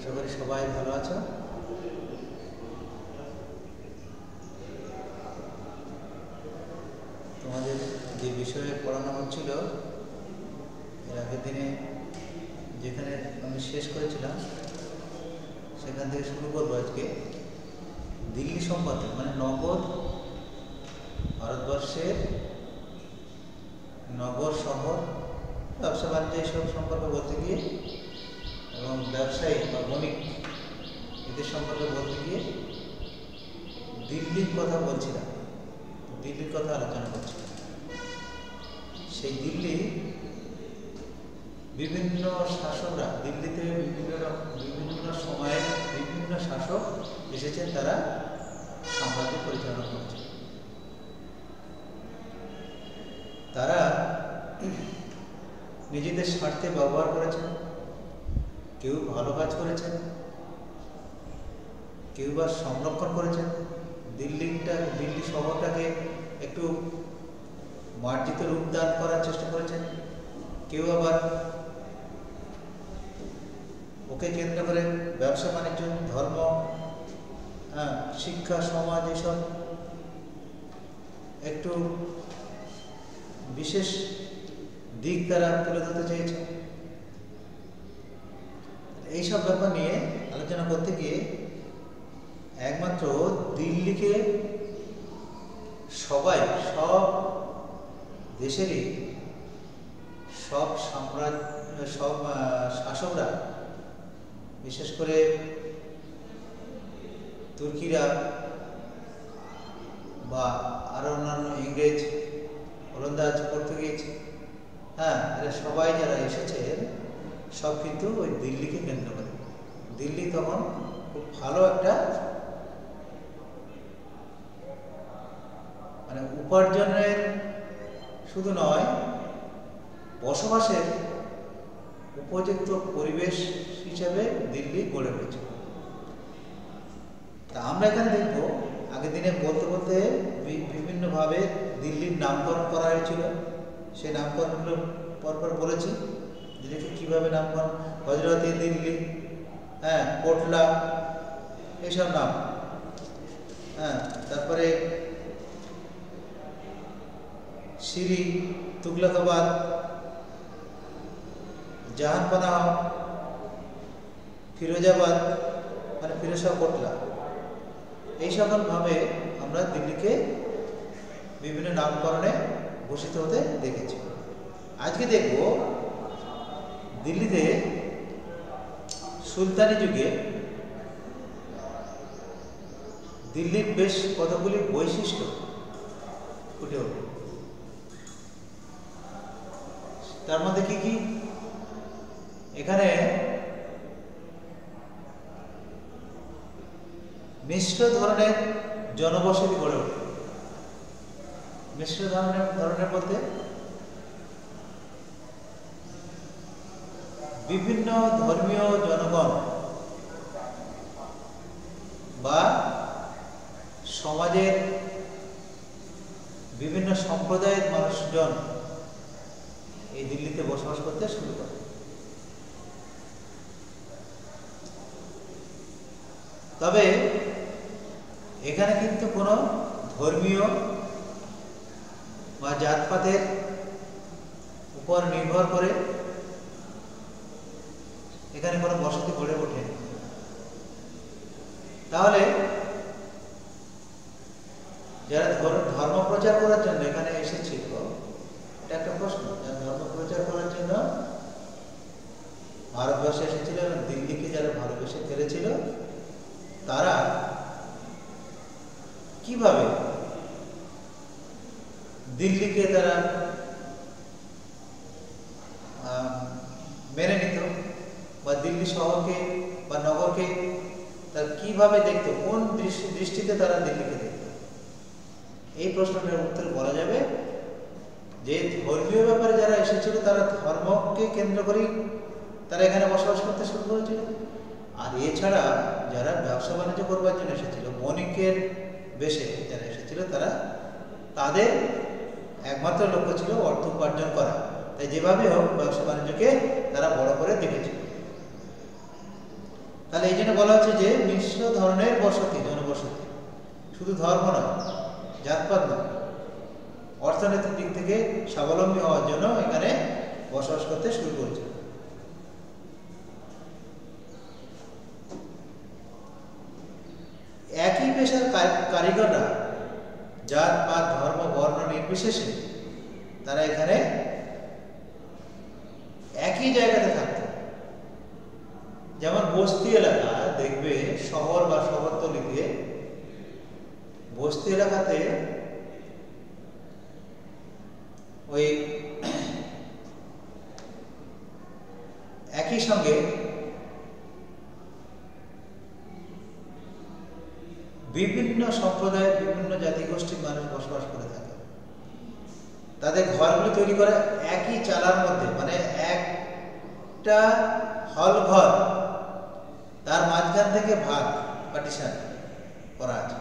আশা করি সবাই ভালো আছো। তোমাদের যে বিষয়ে পড়ানো হচ্ছিল এর আগের দিনে যেখানে আমি শেষ করেছিলাম সেখান থেকে শুরু করবো আজকে। দিল্লি সম্পর্কে মানে নগর, ভারতবর্ষের নগর শহর ব্যবসা বাণিজ্য এইসব সম্পর্কে বলতে গিয়ে এবং ব্যবসায়ী বা বণিক এদের সম্পর্কে বলতে গিয়ে দিল্লির কথা বলছিলাম, দিল্লির কথা আলোচনা করছিলাম। সেই দিল্লি বিভিন্ন শাসকরা, দিল্লিতে বিভিন্ন সময়ে বিভিন্ন শাসক এসেছেন, তারা সাম্রাজ্য পরিচালনা করছে। তারা নিজেদের স্বার্থে ব্যবহার করেছেন, কেউ ভালো কাজ করেছেন, কেউ বা সংরক্ষণ করেছেন, দিল্লি শহরটাকে একটু মার্জিত রূপ দান করার চেষ্টা করেছেন, কেউ আবার ওকে কেন্দ্র করে ব্যবসা বাণিজ্য, ধর্ম, শিক্ষা, সমাজ এসব একটু বিশেষ দিক তারা তুলে ধরতে চেয়েছে। এইসব ব্যাপার নিয়ে আলোচনা করতে গিয়ে একমাত্র দিল্লিকে সব দেশেরই সব শাসকরা, বিশেষ করে তুর্কিরা বা আরো অন্যান্য ইংরেজ, ওলন্দাজ, পর্তুগিজ, এরা সবাই যারা এসেছেন সব কিন্তু ওই দিল্লিকে কেন্দ্র করে। দিল্লি তখন খুব ভালো একটা মানে উপার্জনের শুধু নয়, বসবাসের উপযুক্ত পরিবেশ হিসেবে দিল্লি গড়ে উঠেছে। তা আমরা এখানে দেখবো আগের দিনে বলতে বলতে বিভিন্নভাবে দিল্লির নামকরণ করা হয়েছিল। সেই নামকরণগুলো পরপর বলেছি, দিল্লিকে কীভাবে নামকরণ, হজরতি দিল্লি, কোটলা, এইসব নাম। তারপরে সিরি, তুগলকাবাদ, জাহানপানাহ, ফিরোজাবাদ মানে ফিরোজশাহ কোটলা, এই সকলভাবে আমরা দিল্লিকে বিভিন্ন নামকরণে ভূষিত হতে দেখেছি। আজকে দেখব দিল্লিতে সুলতানি যুগে দিল্লির বেশ কতগুলি বৈশিষ্ট্য ফুটে ওঠে। তার মধ্যে কি কি? এখানে মিশ্র ধরনের জনবসতি গড়ে ওঠে। মিশ্র ধরনের বলতে বিভিন্ন ধর্মীয় জনগণ বা সমাজের বিভিন্ন সম্প্রদায়ের মানুষজন এই দিল্লিতে বসবাস করতে শুরু করে। তবে এখানে কিন্তু কোনো ধর্মীয় বা জাতপাতের উপর নির্ভর করে এখানে কোনো বসতি গড়ে ওঠে। তাহলে যারা ধর্ম প্রচার করার জন্য এখানে এসেছিল, এটা একটা প্রশ্ন, যারা ধর্ম প্রচার করার জন্য ভারতবর্ষে এসেছিল এবং দিল্লিকে যারা ভালোবেসে ফেলেছিল, তারা কিভাবে দিল্লিকে তারা মেনে নিত বা দিল্লি শহরকে বা নগরকে তারা কিভাবে দেখতো, কোন দৃষ্টিতে তারা দিল্লিকে দেখত? এই প্রশ্নটার উত্তর বলা যাবে যে ধর্মীয় ব্যাপারে যারা এসেছিল তারা ধর্মকে কেন্দ্র করেই তারা এখানে বসবাস করতে শুরু করেছিল। আর এছাড়া যারা ব্যবসা বাণিজ্য করবার জন্য এসেছিল, বণিকের বেশে যারা এসেছিল, তাদের একমাত্র লক্ষ্য ছিল অর্থ উপার্জন করা। তাই যেভাবে হোক ব্যবসা বাণিজ্যকে তারা বড় করে দেখেছিল। তাহলে এই জন্য বলা হচ্ছে যে মিশ্র ধরনের বসতি, জনবসতি, শুধু ধর্ম নয়, জাতপাত নয়, অর্থনৈতিক দিক থেকে স্বাবলম্বী হওয়ার জন্য এখানে বসবাস করতে শুরু করছে। একই পেশার কারিগররা জাত পাত ধর্ম বর্ণ নির্বিশেষে তারা এখানে একই জায়গাতে থাকতো। যেমন বস্তি এলাকা দেখবে, শহর বা শহরতলিতে বস্তি এলাকাতে ওই একই সঙ্গে বিভিন্ন সম্প্রদায়ের বিভিন্ন জাতিগোষ্ঠীর মানুষ বসবাস করে থাকে। তাদের ঘরগুলি তৈরি করা একই চালার মধ্যে, মানে একটা হল ঘর, তার মাঝখান থেকে ভাগ পার্টিশন করা আছে,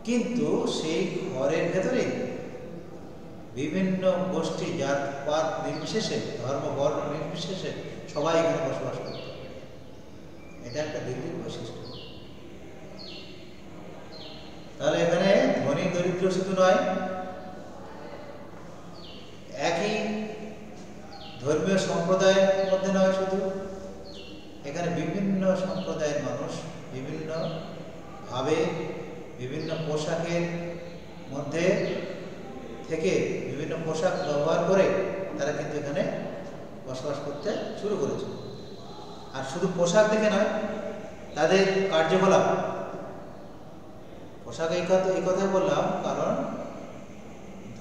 কিন্তু সেই ঘরের ভেতরে বিভিন্ন গোষ্ঠী জাতপাত নির্বিশেষে, ধর্ম বর্ণ নির্বিশেষে সবাই এখানে বসবাস করত। এটা একটা দিল্লির বৈশিষ্ট্য। তাহলে এখানে ধনী দরিদ্র শুধু নয়, একই ধর্মীয় সম্প্রদায়ের মধ্যে নয় শুধু, এখানে বিভিন্ন সম্প্রদায়ের মানুষ বিভিন্ন ভাবে বিভিন্ন পোশাকের মধ্যে থেকে বিভিন্ন পোশাক ব্যবহার করে তারা কিন্তু এখানে বসবাস করতে শুরু করেছে। আর শুধু পোশাক দেখে নয়, তাদের কার্যকলাপ, পোশাক এই কথাই বললাম কারণ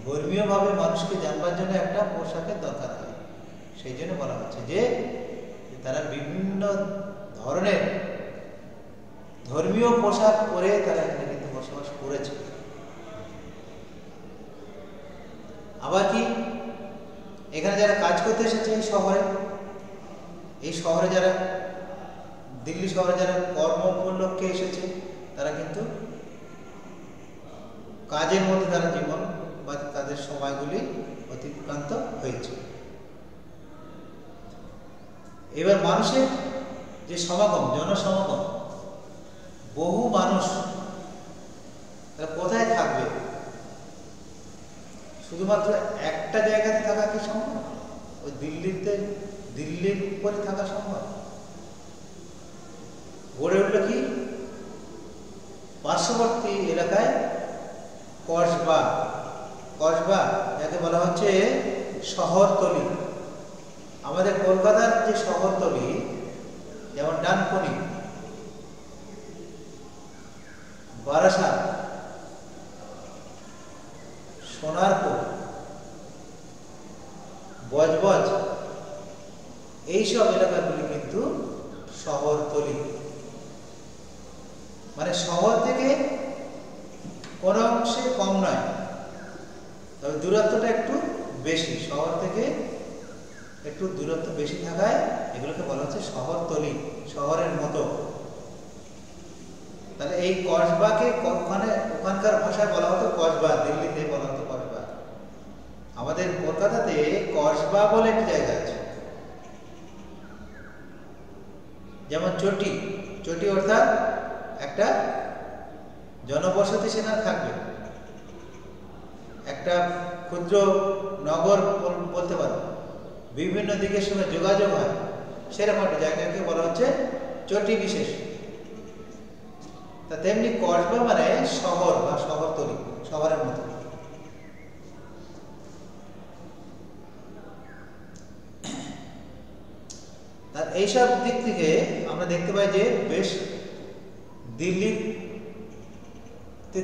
ধর্মীয়ভাবে মানুষকে জানবার জন্য একটা পোশাকের দরকার হয়, সেই জন্য বলা হচ্ছে যে তারা বিভিন্ন ধরনের ধর্মীয় পোশাক পরে তারা এখানে কিন্তু বসবাস করেছে। আবার কি, এখানে যারা কাজ করতে এসেছে এই শহরে যারা, দিল্লি শহরে যারা কর্ম উপলক্ষে এসেছে, তারা কিন্তু কাজের মধ্যে তারা জীবন বা তাদের সময়গুলি অতিক্রান্ত হয়েছে। এবার মানুষের যে সমাগম, জনসমাগম, বহু মানুষ তারা কোথায় থাকবে? শুধুমাত্র একটা জায়গাতে থাকা কি সম্ভব? ওই দিল্লির উপরে থাকা সম্ভব? গড়ে উঠল কি পার্শ্ববর্তী এলাকায় কসবা, যাকে বলা হচ্ছে শহরতলি। আমাদের কলকাতার যে শহরতলি, যেমন ডানকুনি, বারাসাত, সোনারপুর, বজবজ, এইসব এলাকাগুলি কিন্তু শহরতলি, মানে শহর থেকে কোনো অংশে কম নয়, তবে দূরত্বটা একটু বেশি, শহর থেকে একটু দূরত্ব বেশি থাকায় এগুলোকে বলা হচ্ছে শহরতলি, শহরের মতো। তাহলে এই কসবাকে ওখানকার ভাষায় বলা হতো কসবা, দিল্লিতে বলা হতো কসবা। আমাদের কলকাতাতে কসবা বলে একটি জায়গা আছে, যেমন চটি অর্থাৎ একটা জনবসতি সেখানে থাকবে, একটা ক্ষুদ্র নগর বলতে পারো, বিভিন্ন দিকের সঙ্গে যোগাযোগ হয়, সেরকম একটা জায়গাকে বলা হচ্ছে চটি বিশেষ। তা তেমনি কসবা মানে শহর বা শহরতলি, শহরের মতো। তার এইসব দিক থেকে আমরা দেখতে পাই যে বেশ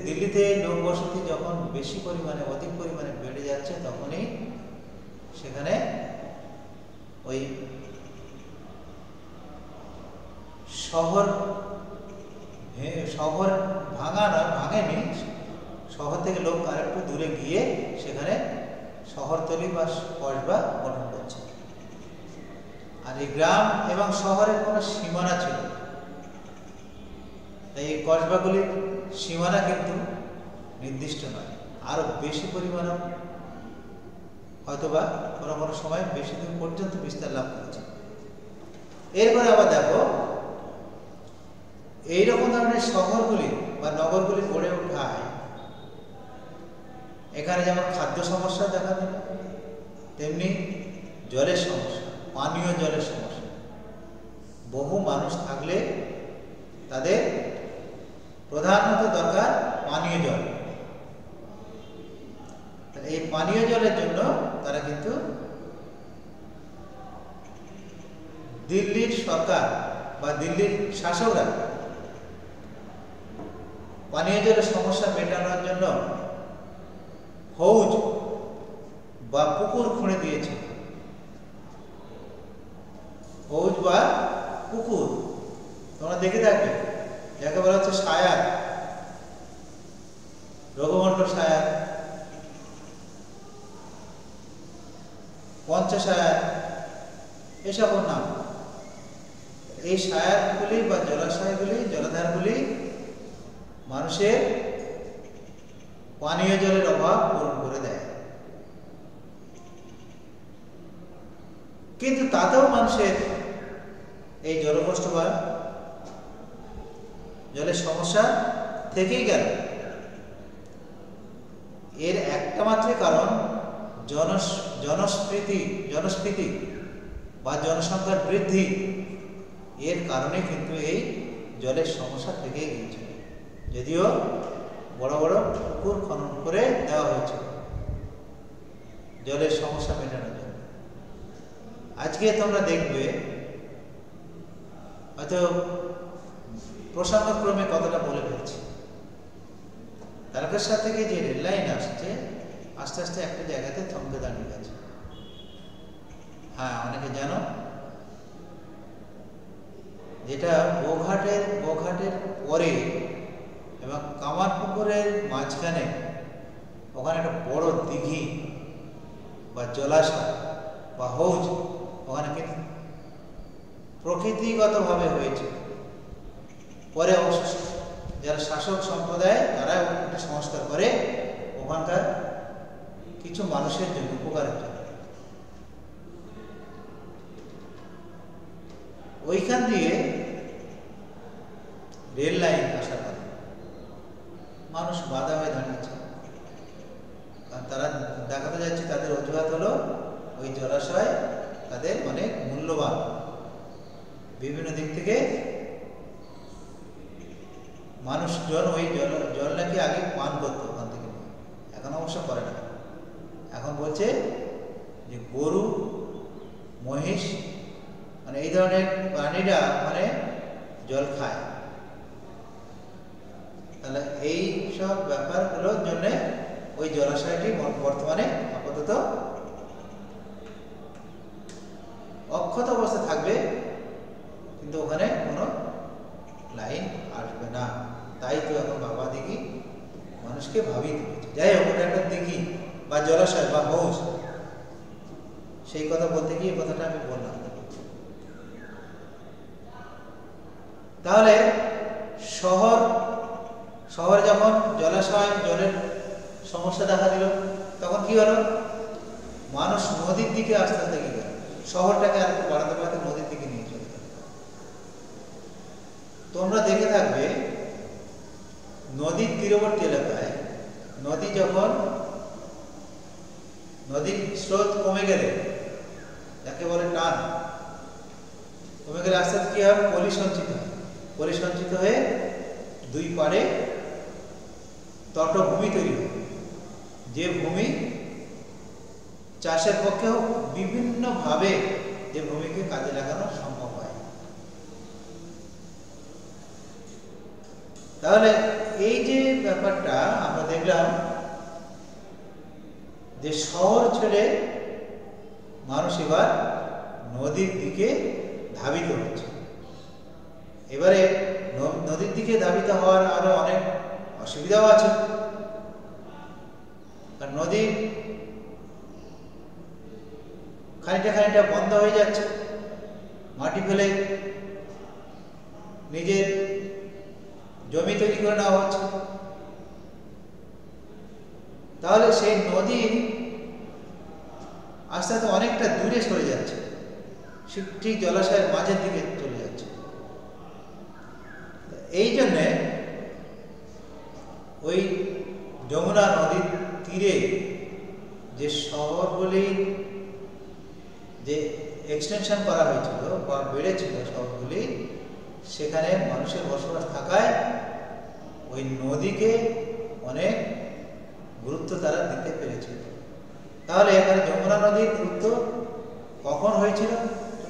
দিল্লিতে লোক বসতি যখন বেশি পরিমাণে, অধিক পরিমাণে বেড়ে যাচ্ছে, তখনই সেখানে ওই শহর ভাঙেনি, শহর থেকে লোক আরেকটু দূরে গিয়ে সেখানে শহরতলি বা কসবা গঠন করছে। আর এই গ্রাম এবং শহরের কোনো সীমানা ছিল না, তাই এই কসবাগুলির সীমানা কিন্তু নির্দিষ্ট নয়, আরো বেশি পরিমাণে হয়তোবা কোনো সময় বেশি দূর পর্যন্ত বিস্তার লাভ করেছে। এরপরে আবার দেখো বর্তমানে শহরগুলি বা নগরগুলি গড়ে ওঠায় এখানে যেমন খাদ্য সমস্যা দেখা দিল, তেমনি জলের সমস্যা, পানীয় জলের সমস্যা। বহু মানুষ থাকলে তাদের প্রধানত দরকার পানীয় জল। এই পানীয় জলের জন্য তারা কিন্তু দিল্লির সরকার বা দিল্লির শাসকরা পানীয় জলের সমস্যা মেটানোর জন্য হৌজ বা পুকুর খুঁড়ে দিয়েছে। হৌজ বা পুকুর তোমরা দেখে থাকবে, যাকে বলা হচ্ছে সায়ার, রঘুমন্ডল সায়ার, পঞ্চসায়ার, এসব নাম। এই সায়ারগুলি বা জলাশয়গুলি, জলাধারগুলি মানুষের পানীয় জলের অভাব পূরণ করে দেয়। কিন্তু তাতেও মানুষের এই জলকষ্ট বা জলের সমস্যা থেকেই গেল। এর একটা মাত্র কারণ জনস্ফীতি বা জনসংখ্যার বৃদ্ধি। এর কারণে কিন্তু এই জলের সমস্যা থেকেই গিয়েছে, যদিও বড় বড় পুকুর খনন করে দেওয়া হয়েছে জলের সমস্যা মেটানোর জন্য। আজকে তোমরা দেখবে হয়তো প্রসঙ্গক্রমে কথাটা বলে ফেলছি, তারকেশ্বর থেকে যে রেল লাইন আসছে আস্তে আস্তে একটা জায়গাতে থমকে দাঁড়িয়ে গেছে। হ্যাঁ, অনেকে জানো, যেটা বৌঘাটের পরে এবং কামারপুকুরের মাঝখানে ওখানে একটা বড় দিঘি বা জলাশয় বা হৌজ ওখানে কিন্তু প্রকৃতিগতভাবে হয়েছে। পরে অবশ্য যারা শাসক সম্প্রদায় তারা ওখানে সংস্কার করে ওখানকার কিছু মানুষের জন্য, উপকারের জন্য। ওইখান দিয়ে রেল লাইন আসার কথা মানুষ বাধা হয়ে দাঁড়িয়েছে, কারণ তারা দেখাতে যাচ্ছে তাদের অজুহাত হলো ওই জলাশয় তাদের অনেক মূল্যবান, বিভিন্ন দিক থেকে মানুষজন ওই জল নাকি আগে পান করতো ওখান থেকে, এখন অবশ্য করে না। এখন বলছে যে গরু, মহিষ মানে এই ধরনের প্রাণীরা মানে জল খায়। তাহলে এই সব ব্যাপারগুলোর জন্য ওই জলাশয়টি বর্তমানে আপাতত অক্ষত অবস্থা থাকবে, কিন্তু ওখানে কোনো লাইন আসবে না। তাই তো এখন বাবা দিঘি মানুষকে ভাবিয়ে দিয়েছে। যাই হোক, ওটা একটা দিঘি বা জলাশয় বা হৌজ, সেই কথা বলতে গিয়ে কথাটা আমি বললাম। তাহলে শহরে যখন জলাশয় জলের সমস্যা দেখা দিল, তখন কি হলো? মানুষ নদীর দিকে আস্তে আস্তে গেল, শহরটাকে আর বাড়াতে বাড়াতে নদীর দিকে নিয়ে চলে গেল। তোমরা দেখে থাকবে নদীর তীরবর্তী এলাকায় নদীর স্রোত কমে গেলে, যাকে বলে টান কমে গেলে আস্তে আস্তে কি হয়? পলি সঞ্চিত হয়ে দুই পাড়ে তটভূমি তৈরি হয়, যে ভূমি চাষের পক্ষেও বিভিন্নভাবে যে ভূমিকে কাজে লাগানো সম্ভব হয়। তাহলে এই যে ব্যাপারটা আমরা দেখলাম যে শহর ছেড়ে মানুষ এবার নদীর দিকে ধাবিত হচ্ছে। এবারে নদীর দিকে ধাবিত হওয়ার আরো অনেক অসুবিধাও আছে, কারণ নদী খানিকটা বন্ধ হয়ে যাচ্ছে, মাটি ফেলে নিজের জমি তৈরি করে নেওয়া হচ্ছে। তাহলে সেই নদী আস্তে আস্তে অনেকটা দূরে সরে যাচ্ছে, ঠিক জলাশয়ের মাঝের দিকে চলে যাচ্ছে। এই জন্যে ঘিরে যে শহরগুলি যে এক্সটেনশন করা হয়েছিল বা বেড়েছিল শহরগুলি, সেখানে মানুষের বসবাস থাকায় ওই নদীকে অনেক গুরুত্ব তারা দিতে পেরেছিল। তাহলে এখানে যমুনা নদীর গুরুত্ব কখন হয়েছিল?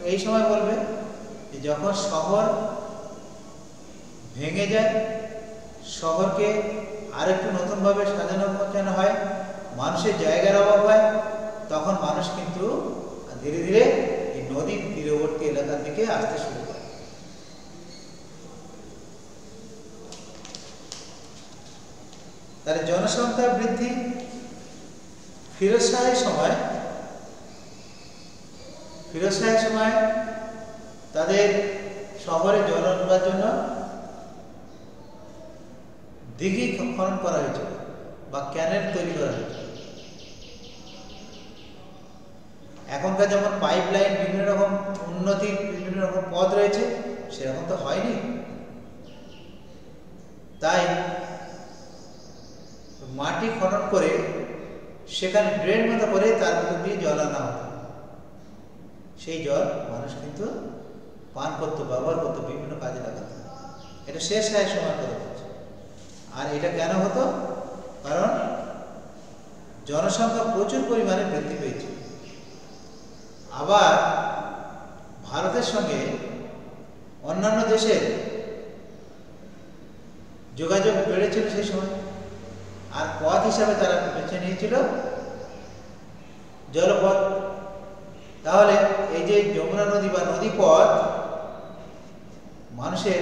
এই সময় বলবে যে যখন শহর ভেঙে যায়, শহরকে আরেকটু নতুনভাবে সাজানো গোছানো হয়, মানুষের জায়গার অভাব হয়, তখন মানুষ কিন্তু ধীরে ধীরে এই নদীর তীরবর্তী এলাকার দিকে আসতে শুরু করে। তার জনসংখ্যা বৃদ্ধি ফিরোজ শাহের সময় তাদের শহরে জল আনবার জন্য দিঘি খনন করা হয়েছিল বা ক্যানেল তৈরি করা হয়েছিল। এখনকার যেমন পাইপ লাইন, বিভিন্ন রকম উন্নতির বিভিন্ন রকম পথ রয়েছে, সেরকম তো হয়নি। তাই মাটি খনন করে সেখানে ড্রেন মতো করে তার মধ্যে দিয়ে জল আনা হতো। সেই জল মানুষ কিন্তু পান করতো, ব্যবহার করতো, বিভিন্ন কাজে লাগাতো। এটা শেষ শাহের সময় করা হচ্ছে। আর এটা কেন হতো? কারণ জনসংখ্যা প্রচুর পরিমাণে বৃদ্ধি পেয়েছে। আবার ভারতের সঙ্গে অন্যান্য দেশের যোগাযোগ বেড়েছিল সেই সময়, আর পথ হিসাবে তারা বেছে নিয়েছিল জলপথ। তাহলে এই যে যমুনা নদী বা নদী পথ মানুষের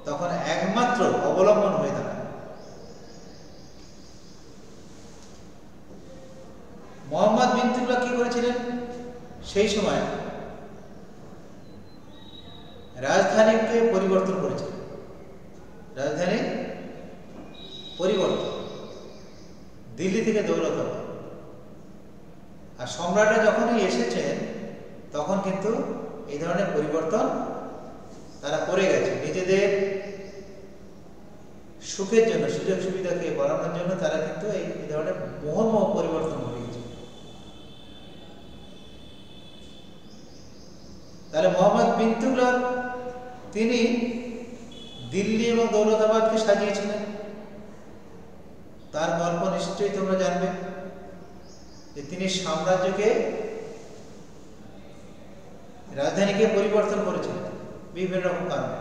তখন একমাত্র অবলম্বন হয়ে দাঁড়ায়। মোহাম্মদ বিন তুগলক কি করেছিলেন? সেই সময় রাজধানীকে পরিবর্তন করেছিলেন। রাজধানী পরিবর্তন, দিল্লি থেকে দৌলতাবাদ। আর সম্রাটরা যখনই এসেছেন তখন কিন্তু এই ধরনের পরিবর্তন তারা করে গেছে। নিজেদের সুখের জন্য, সুযোগ সুবিধাকে বাড়ানোর জন্য তারা কিন্তু এই ধরনের মোহমোহ পরিবর্তন ঘটিয়েছে। তাহলে মোহাম্মদ বিন তুগলক তিনি দিল্লি এবং দৌলতাবাদকে সাজিয়েছিলেন। তার গল্প নিশ্চয়ই তোমরা জানবে যে তিনি সাম্রাজ্যকে, রাজধানীকে পরিবর্তন করেছিলেন বিভিন্ন রকম কারণে।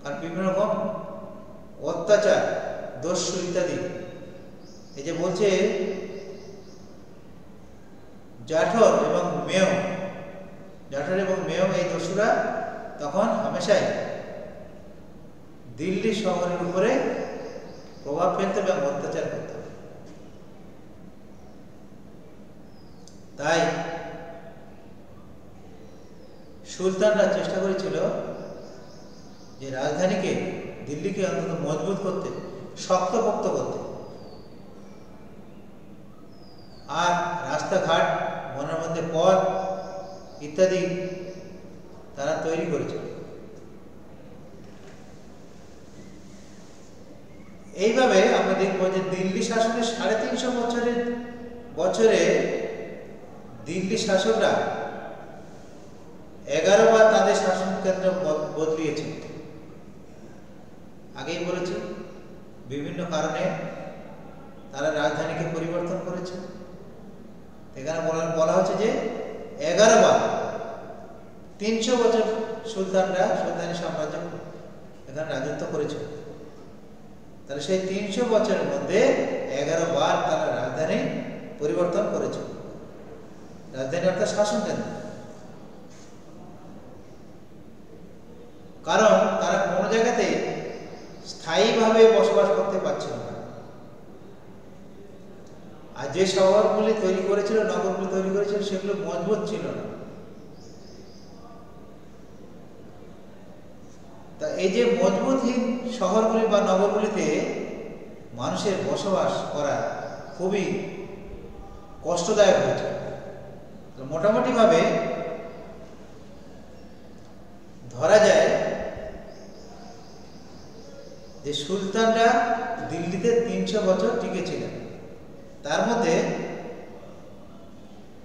আর বিভিন্ন রকম অত্যাচার, দস্যু ইত্যাদি। এই যে বলছে জাঠর এবং মেয় এই দস্যুরা তখন হামেশাই দিল্লি শহরের উপরে প্রভাব ফেলতে এবং অত্যাচার করতে। তাই সুলতানরা চেষ্টা করেছিল যে রাজধানীকে, দিল্লিকে অন্তত মজবুত করতে, শক্তপোক্ত করতে। আর রাস্তাঘাট, বনের মধ্যে পথ ইত্যাদি তারা তৈরি করেছিল। এইভাবে আমরা দেখবো যে দিল্লি শাসনের 350 বছরে দিল্লি শাসকরা 11 বার তাদের শাসন কেন্দ্র বদলিয়েছে। আগেই বলেছি বিভিন্ন কারণে তারা রাজধানীকে পরিবর্তন করেছে। এখানে বলা হচ্ছে যে 11 বার, 300 বছর সুলতানি সাম্রাজ্য এখানে রাজত্ব করেছে। তাহলে সেই 300 বছরের মধ্যে 11 বার তারা রাজধানী পরিবর্তন করেছে। রাজধানী অর্থাৎ শাসন কেন্দ্র। কারণ তারা কোনো জায়গাতে স্থায়ীভাবে বসবাস করতে পারছিল না। আর যে শহরগুলি তৈরি করেছিল, নগরগুলি তৈরি করেছিল, সেগুলো মজবুত ছিল না। তা এই যে মজবুতহীন শহরগুলি বা নগরগুলিতে মানুষের বসবাস করা খুবই কষ্টদায়ক হয়েছে। মোটামুটি ভাবে ধরা যায় যে সুলতানরা দিল্লিতে 300 বছর টিকে ছিলেন। তার মধ্যে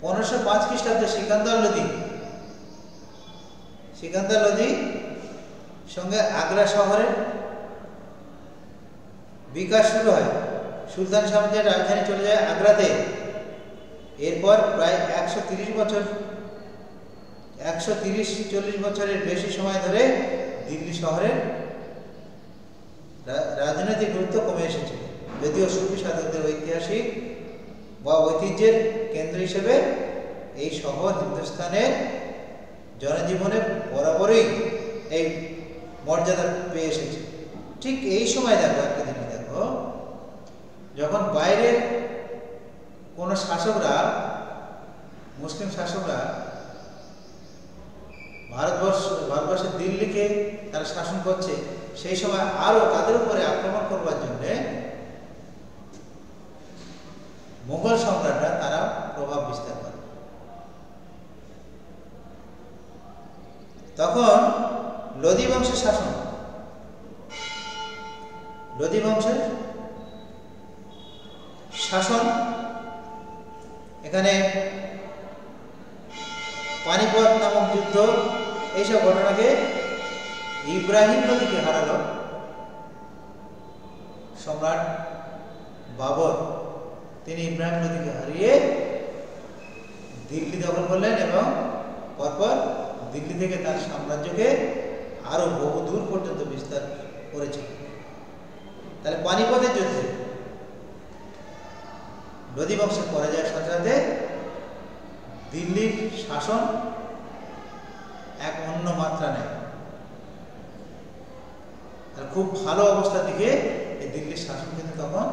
1505 খ্রিস্টাব্দে সিকান্দার লোধি সঙ্গে আগ্রা শহরের বিকাশ শুরু হয়। সুলতান সাম্রাজ্যের রাজধানী চলে যায় আগ্রাতে। এরপর প্রায় 130-40 বছরের বেশি সময় ধরে দিল্লি শহরের রাজনৈতিক গুরুত্ব কমে এসেছে। যদিও সুফি সাধকদের ঐতিহাসিক বা ঐতিহ্যের কেন্দ্র হিসেবে এই শহর হিন্দুস্তানের জনজীবনে বরাবরই এই মর্যাদা পেয়ে এসেছে। ঠিক এই সময় দেখো, একটা জিনিস দেখো, যখন বাইরের কোন শাসকরা, মুসলিম শাসকরা ভারতবর্ষের দিল্লিকে তারা শাসন করছে, সেই সময় আরো তাদের উপরে আক্রমণ করবার জন্য মুঘল সম্রাটরা তারা প্রভাব বিস্তার করে। তখন লোধি বংশের শাসন এখানে পানিপথ নামক যুদ্ধ, এইসব ঘটনাকে ইব্রাহিম লোধিকে হারালো সম্রাট বাবর। তিনি ইব্রাহিম লোধিকে হারিয়ে দিল্লি দখল করলেন এবং পরপর দিল্লি থেকে তার সাম্রাজ্যকে আরো বহু দূর পর্যন্ত বিস্তার করেছে। তাহলে পানিপথের যুদ্ধে লোধি বংশের পরাজয়ের সাথে সাথে দিল্লির শাসন এক অন্য মাত্রা নেয়। খুব ভালো অবস্থার দিকে এই দিল্লির শাসন কিন্তু তখন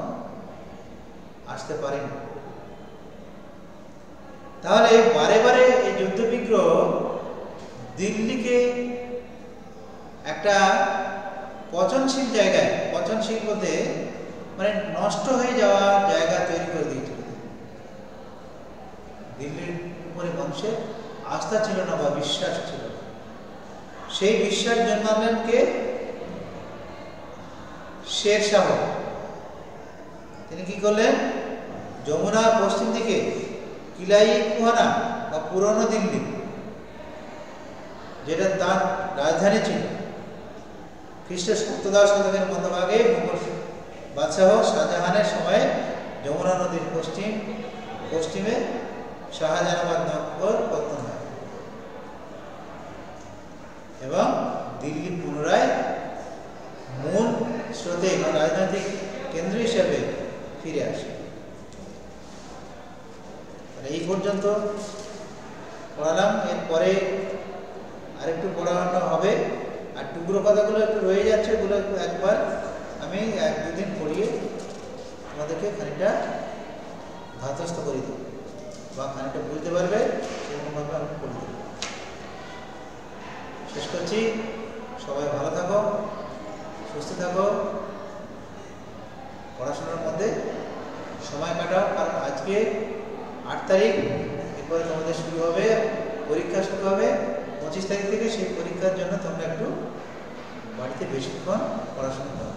আসতে পারেনি। তাহলে বারে বারে এই যুদ্ধ বিগ্রহ দিল্লিকে একটা পচনশীল জায়গায়, পচনশীল বলতে মানে নষ্ট হয়ে যাওয়া জায়গা তৈরি করে দিয়েছিল। দিল্লির উপরে মানুষের আস্থা ছিল না বা বিশ্বাস ছিল না। সেই বিশ্বাস জন্মালেন কে? শের শাহ। তিনি কি করলেন? যমুনার পশ্চিম দিকে কিলাই কুহানা বা পুরনো দিল্লি, যেটা তার রাজধানী ছিল, খ্রিস্ট 17 শতকের মধ্যভাগে মুঘল বাদশাহ শাহজাহানের সময়ে যমুনা নদীর পশ্চিমে শাহজাহানাবাদ নগর পতন হয় এবং দিল্লি পুনরায় মূল স্রোতে বা রাজনৈতিক কেন্দ্র হিসেবে ফিরে আসে। এই পর্যন্ত পড়ালাম। এরপরে আরেকটু পড়ানো হবে, আর টুকরো কথাগুলো একটু রয়ে যাচ্ছে, ওগুলো একবার আমি 1-2 দিন পড়িয়ে তোমাদেরকে খানিকটা ধাতস্থ করে দেব বা খানিকটা বুঝতে পারবে, সেরকমভাবে আমি পড়ে দেব। শেষ করছি। সবাই ভালো থাকো, সুস্থ থাকো, পড়াশোনার মধ্যে সময় কাটাও। কারণ আজকে 8 তারিখ, এরপরে তোমাদের শুরু হবে, পরীক্ষা শুরু হবে 25 তারিখ থেকে। সেই পরীক্ষার জন্য তোমরা একটু বাড়িতে বেশিক্ষণ পড়াশোনা করো।